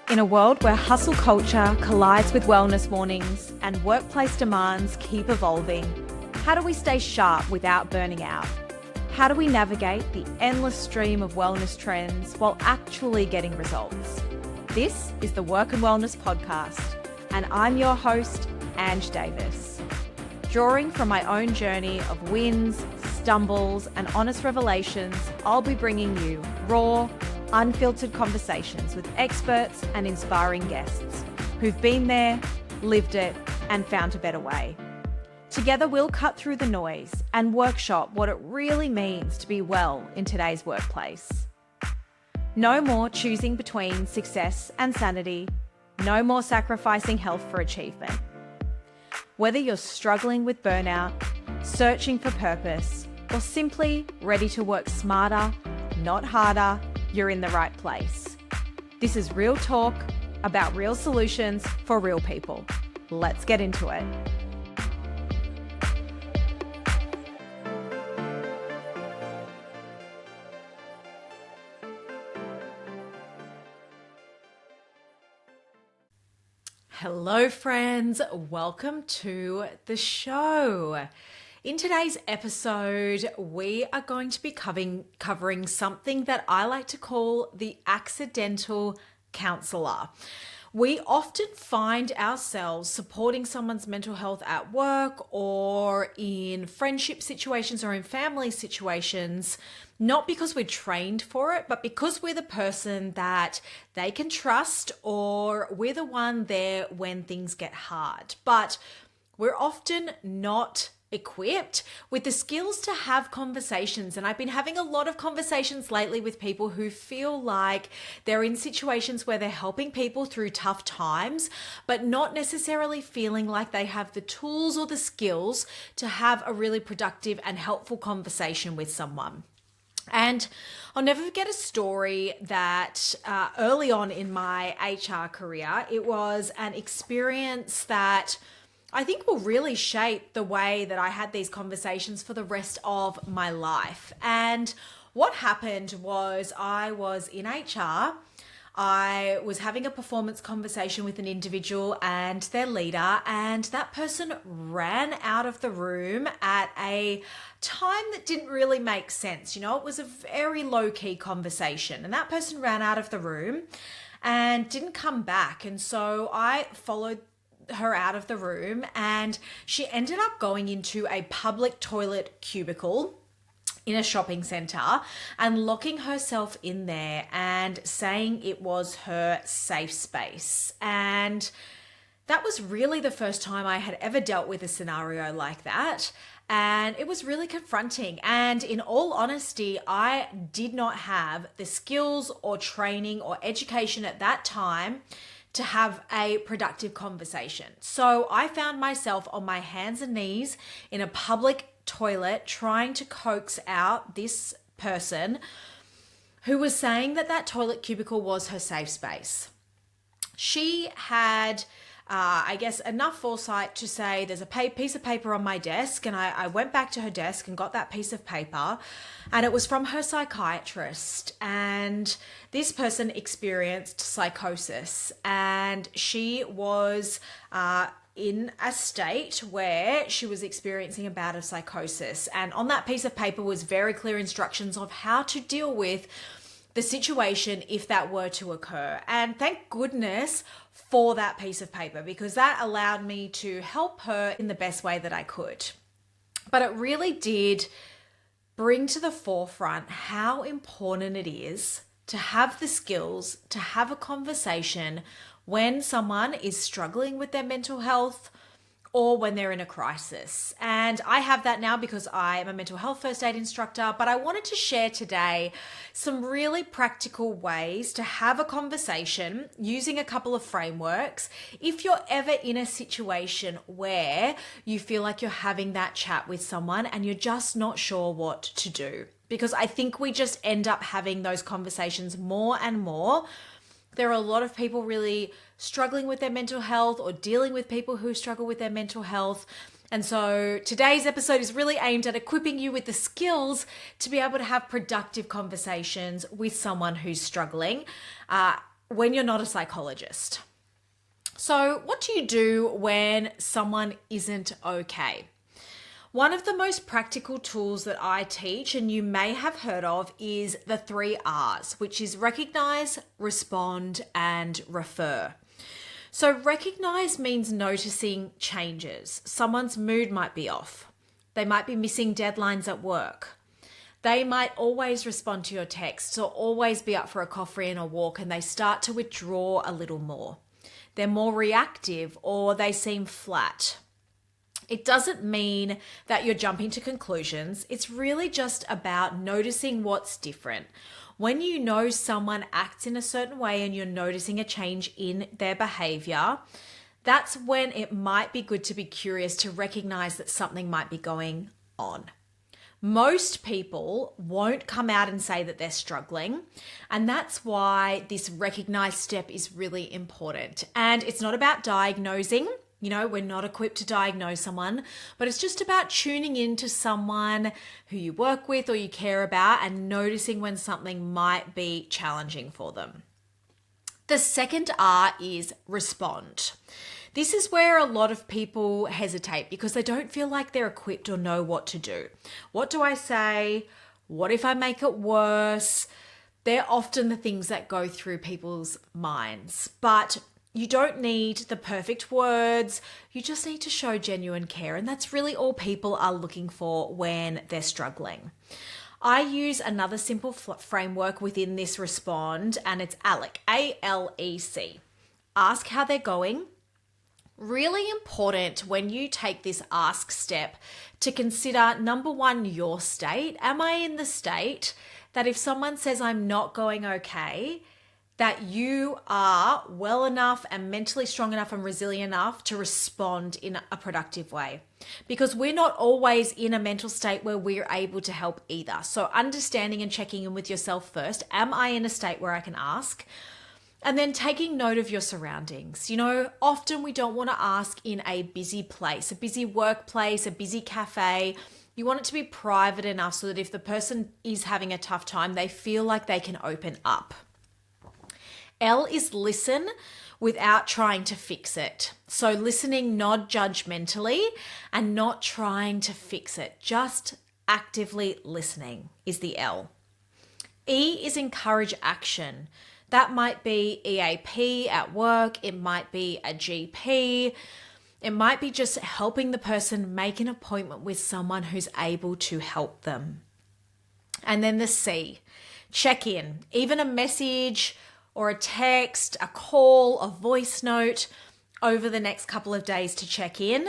In a world where hustle culture collides with wellness mornings and workplace demands keep evolving, how do we stay sharp without burning out? How do we navigate the endless stream of wellness trends while actually getting results? This is the Work and Wellness Podcast, and I'm your host, Ange Davies. Drawing from my own journey of wins, stumbles, and honest revelations, I'll be bringing you raw, unfiltered conversations with experts and inspiring guests who've been there, lived it, and found a better way. Together, we'll cut through the noise and workshop what it really means to be well in today's workplace. No more choosing between success and sanity. No more sacrificing health for achievement. Whether you're struggling with burnout, searching for purpose, or simply ready to work smarter, not harder, you're in the right place. This is real talk about real solutions for real people. Let's get into it. Hello friends, welcome to the show. In today's episode, we are going to be covering something that I like to call the accidental counsellor. We often find ourselves supporting someone's mental health at work or in friendship situations or in family situations, not because we're trained for it, but because we're the person that they can trust or we're the one there when things get hard. But we're often not equipped with the skills to have conversations. And I've been having a lot of conversations lately with people who feel like they're in situations where they're helping people through tough times, but not necessarily feeling like they have the tools or the skills to have a really productive and helpful conversation with someone. And I'll never forget a story that early on in my HR career, it was an experience that I think will really shape the way that I had these conversations for the rest of my life. And what happened was I was in HR. I was having a performance conversation with an individual and their leader, and that person ran out of the room at a time that didn't really make sense. You know, it was a very low-key conversation, and that person ran out of the room and didn't come back. And so I followed her out of the room, and she ended up going into a public toilet cubicle in a shopping center and locking herself in there and saying it was her safe space. And that was really the first time I had ever dealt with a scenario like that. And it was really confronting. And in all honesty, I did not have the skills or training or education at that time to have a productive conversation. So I found myself on my hands and knees in a public toilet trying to coax out this person who was saying that that toilet cubicle was her safe space. She had enough foresight to say there's a piece of paper on my desk, and I went back to her desk and got that piece of paper, and it was from her psychiatrist. And this person experienced psychosis, and she was in a state where she was experiencing a bout of psychosis. And on that piece of paper was very clear instructions of how to deal with the situation if that were to occur. And thank goodness for that piece of paper, because that allowed me to help her in the best way that I could. But it really did bring to the forefront how important it is to have the skills to have a conversation when someone is struggling with their mental health or when they're in a crisis. And I have that now because I am a mental health first aid instructor, but I wanted to share today some really practical ways to have a conversation using a couple of frameworks if you're ever in a situation where you feel like you're having that chat with someone and you're just not sure what to do. Because I think we just end up having those conversations more and more. There are a lot of people really struggling with their mental health or dealing with people who struggle with their mental health. And so today's episode is really aimed at equipping you with the skills to be able to have productive conversations with someone who's struggling. when you're not a psychologist. So what do you do when someone isn't okay? One of the most practical tools that I teach, and you may have heard of, is the 3 R's, which is recognize, respond, and refer. So recognize means noticing changes. Someone's mood might be off. They might be missing deadlines at work. They might always respond to your texts or always be up for a coffee and a walk, and they start to withdraw a little more. They're more reactive or they seem flat. It doesn't mean that you're jumping to conclusions. It's really just about noticing what's different. When you know someone acts in a certain way and you're noticing a change in their behavior, that's when it might be good to be curious to recognize that something might be going on. Most people won't come out and say that they're struggling, and that's why this recognize step is really important. And it's not about diagnosing. We're not equipped to diagnose someone, but it's just about tuning into someone who you work with or you care about and noticing when something might be challenging for them. The second R is respond. This is where a lot of people hesitate because they don't feel like they're equipped or know what to do. What do I say? What if I make it worse? They're often the things that go through people's minds, but you don't need the perfect words. You just need to show genuine care. And that's really all people are looking for when they're struggling. I use another simple framework within this respond, and it's ALEC, A-L-E-C. Ask how they're going. Really important when you take this ask step to consider, number one, your state. Am I in the state that if someone says I'm not going okay, that you are well enough and mentally strong enough and resilient enough to respond in a productive way? Because we're not always in a mental state where we're able to help either. So understanding and checking in with yourself first. Am I in a state where I can ask? And then taking note of your surroundings. Often we don't want to ask in a busy place, a busy workplace, a busy cafe. You want it to be private enough so that if the person is having a tough time, they feel like they can open up. L is listen without trying to fix it. So listening not judgmentally and not trying to fix it, just actively listening is the L. E is encourage action. That might be EAP at work. It might be a GP. It might be just helping the person make an appointment with someone who's able to help them. And then the C, check in. Even a message or a text, a call, a voice note over the next couple of days to check in,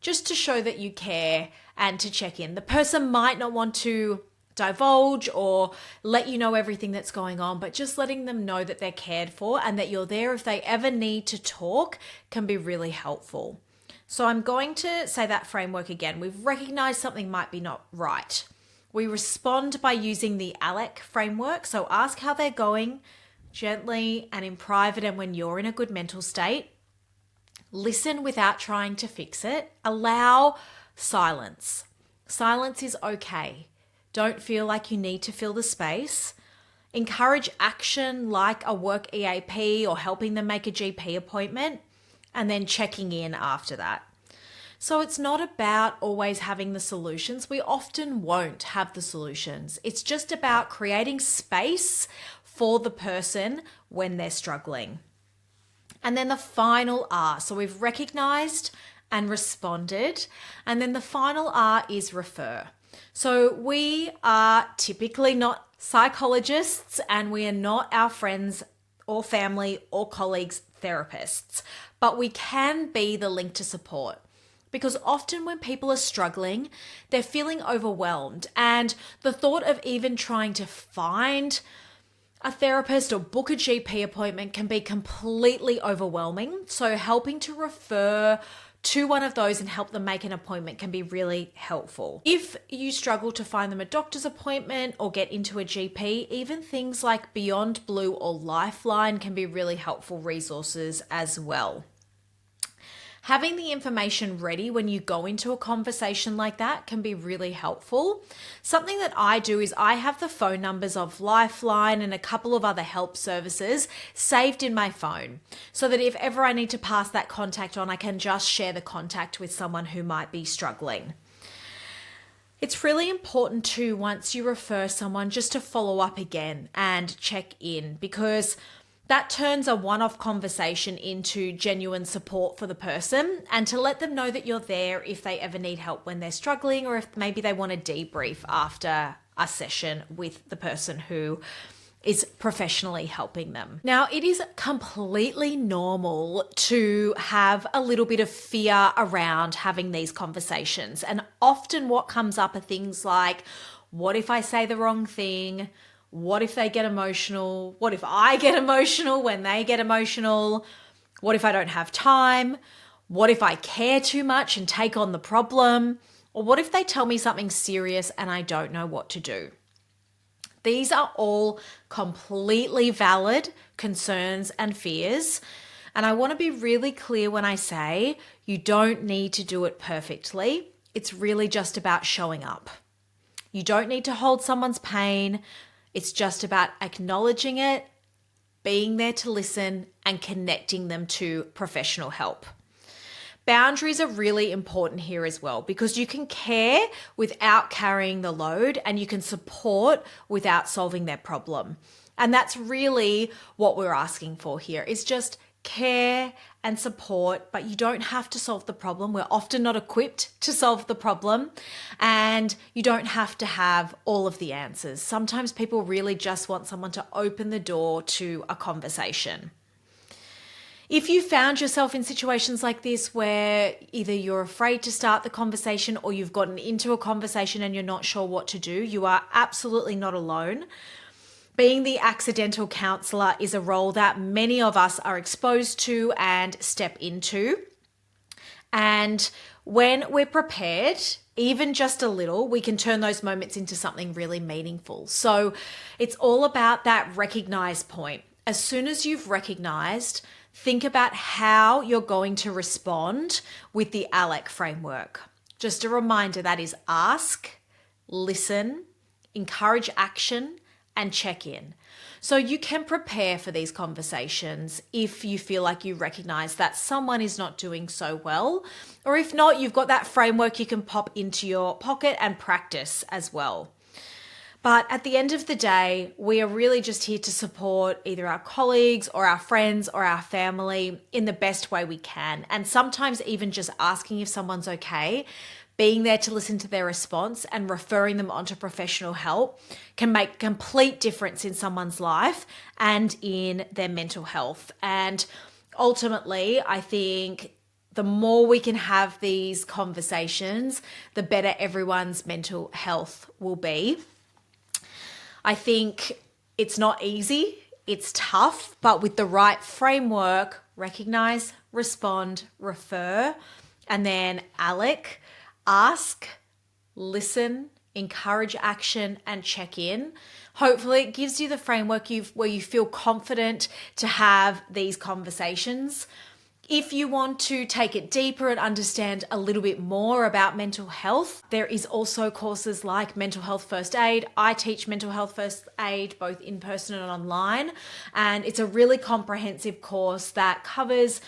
just to show that you care and to check in. The person might not want to divulge or let you know everything that's going on, but just letting them know that they're cared for and that you're there if they ever need to talk can be really helpful. So I'm going to say that framework again. We've recognized something might be not right. We respond by using the ALEC framework. So ask how they're going gently and in private and when you're in a good mental state. Listen without trying to fix it. Allow silence. Silence is okay. Don't feel like you need to fill the space. Encourage action like a work EAP or helping them make a GP appointment, and then checking in after that. So it's not about always having the solutions. We often won't have the solutions. It's just about creating space for the person when they're struggling. And then the final R. So we've recognized and responded. And then the final R is refer. So we are typically not psychologists and we are not our friends or family or colleagues' therapists, but we can be the link to support. Because often when people are struggling, they're feeling overwhelmed, and the thought of even trying to find a therapist or book a GP appointment can be completely overwhelming. So helping to refer to one of those and help them make an appointment can be really helpful. If you struggle to find them a doctor's appointment or get into a GP, even things like Beyond Blue or Lifeline can be really helpful resources as well. Having the information ready when you go into a conversation like that can be really helpful. Something that I do is I have the phone numbers of Lifeline and a couple of other help services saved in my phone so that if ever I need to pass that contact on, I can just share the contact with someone who might be struggling. It's really important too, once you refer someone, just to follow up again and check in, because that turns a one-off conversation into genuine support for the person, and to let them know that you're there if they ever need help when they're struggling, or if maybe they want to debrief after a session with the person who is professionally helping them. Now, it is completely normal to have a little bit of fear around having these conversations. And often what comes up are things like, what if I say the wrong thing? What if they get emotional? What if I get emotional when they get emotional? What if I don't have time? What if I care too much and take on the problem? Or what if they tell me something serious and I don't know what to do? These are all completely valid concerns and fears. And I want to be really clear when I say you don't need to do it perfectly. It's really just about showing up. You don't need to hold someone's pain. It's just about acknowledging it, being there to listen, and connecting them to professional help. Boundaries are really important here as well, because you can care without carrying the load, and you can support without solving their problem. And that's really what we're asking for here, is just care and support, but you don't have to solve the problem. We're often not equipped to solve the problem, and you don't have to have all of the answers. Sometimes people really just want someone to open the door to a conversation. If you found yourself in situations like this where either you're afraid to start the conversation or you've gotten into a conversation and you're not sure what to do, you are absolutely not alone. Being the accidental counsellor is a role that many of us are exposed to and step into. And when we're prepared, even just a little, we can turn those moments into something really meaningful. So it's all about that recognized point. As soon as you've recognized, think about how you're going to respond with the ALEC framework. Just a reminder, that is ask, listen, encourage action, and check in. So you can prepare for these conversations if you feel like you recognize that someone is not doing so well, or if not, you've got that framework you can pop into your pocket and practice as well. But at the end of the day, we are really just here to support either our colleagues or our friends or our family in the best way we can. And sometimes even just asking if someone's okay, being there to listen to their response and referring them onto professional help can make a complete difference in someone's life and in their mental health. And ultimately, I think the more we can have these conversations, the better everyone's mental health will be. I think it's not easy, it's tough, but with the right framework, recognize, respond, refer, and then ALEC, ask, listen, encourage action, and check in. Hopefully it gives you the framework where you feel confident to have these conversations. If you want to take it deeper and understand a little bit more about mental health, there is also courses like Mental Health First Aid. I teach Mental Health First Aid both in person and online, and it's a really comprehensive course that covers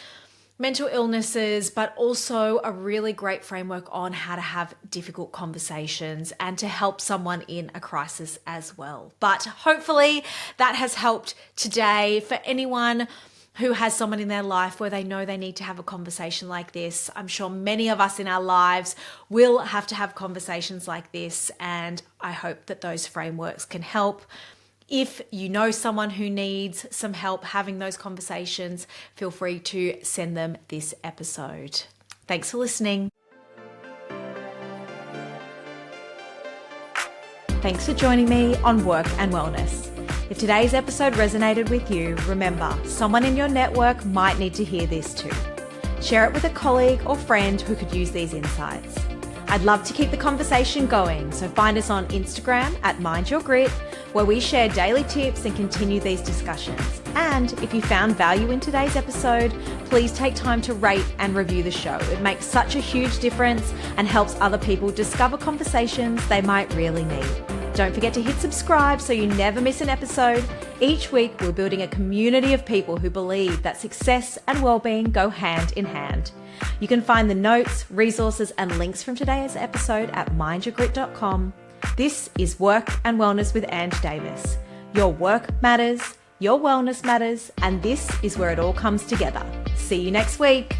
mental illnesses, but also a really great framework on how to have difficult conversations and to help someone in a crisis as well. But hopefully that has helped today for anyone who has someone in their life where they know they need to have a conversation like this. I'm sure many of us in our lives will have to have conversations like this, and I hope that those frameworks can help. If you know someone who needs some help having those conversations, feel free to send them this episode. Thanks for listening. Thanks for joining me on Work and Wellness. If today's episode resonated with you, remember, someone in your network might need to hear this too. Share it with a colleague or friend who could use these insights. I'd love to keep the conversation going, so find us on Instagram at Mind Your Grit, where we share daily tips and continue these discussions. And if you found value in today's episode, please take time to rate and review the show. It makes such a huge difference and helps other people discover conversations they might really need. Don't forget to hit subscribe so you never miss an episode. Each week, we're building a community of people who believe that success and well-being go hand in hand. You can find the notes, resources, and links from today's episode at mindyourgrit.com. This is Work and Wellness with Davies. Your work matters, your wellness matters, and this is where it all comes together. See you next week.